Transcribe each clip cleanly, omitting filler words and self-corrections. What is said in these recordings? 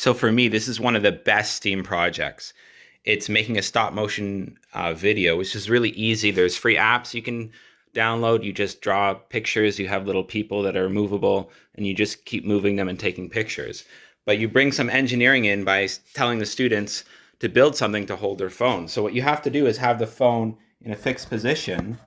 So for me, this is one of the best Steam projects. It's making a stop motion video, which is really easy. There's free apps you can download. You just draw pictures. You have little people that are movable, and you just keep moving them and taking pictures. But you bring some engineering in by telling the students to build something to hold their phone. So what you have to do is have the phone in a fixed position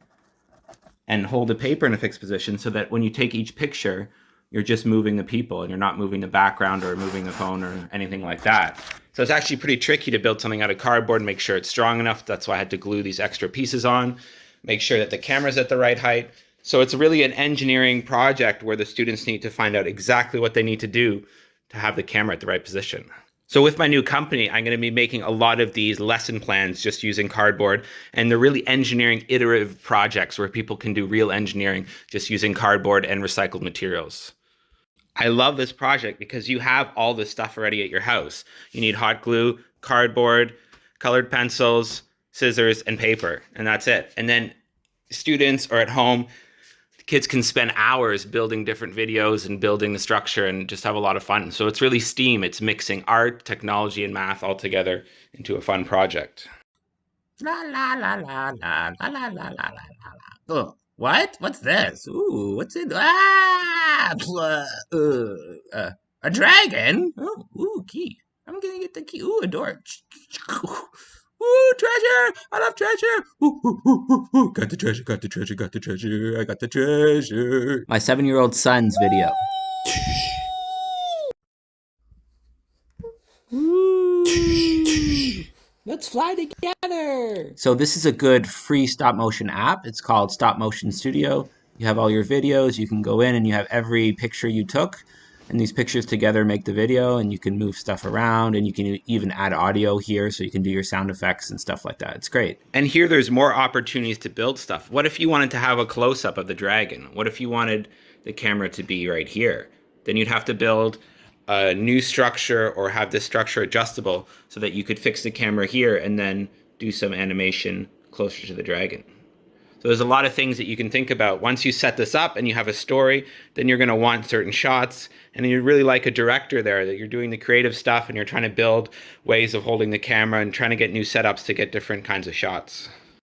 and hold the paper in a fixed position so that when you take each picture, you're just moving the people and you're not moving the background or moving the phone or anything like that. So it's actually pretty tricky to build something out of cardboard and make sure it's strong enough. That's why I had to glue these extra pieces on, make sure that the camera's at the right height. So it's really an engineering project where the students need to find out exactly what they need to do to have the camera at the right position. So with my new company, I'm going to be making a lot of these lesson plans just using cardboard, and they're really engineering iterative projects where people can do real engineering just using cardboard and recycled materials. I love this project because you have all this stuff already at your house. You need hot glue, cardboard, colored pencils, scissors, and paper, and that's it. And then students are at home. Kids can spend hours building different videos and building the structure and just have a lot of fun. So it's really STEAM. It's mixing art, technology, and math all together into a fun project. La la la la la la la la la la la. Oh, what? What's this? Ooh, what's it? Ah, a dragon. Oh, ooh, key. I'm gonna get the key. Ooh, a door. Ooh, treasure! I love treasure! Ooh, ooh, ooh, ooh, ooh. Got the treasure, got the treasure, got the treasure. I got the treasure. My 7-year-old son's video. Woo! Let's fly together. So this is a good free stop motion app. It's called Stop Motion Studio. You have all your videos. You can go in and you have every picture you took, and these pictures together make the video, and you can move stuff around, and you can even add audio here so you can do your sound effects and stuff like that. It's great. And here there's more opportunities to build stuff. What if you wanted to have a close-up of the dragon? What if you wanted the camera to be right here? Then you'd have to build a new structure or have this structure adjustable so that you could fix the camera here and then do some animation closer to the dragon. So there's a lot of things that you can think about. Once you set this up and you have a story, then you're going to want certain shots. And you're really like a director there, that you're doing the creative stuff and you're trying to build ways of holding the camera and trying to get new setups to get different kinds of shots.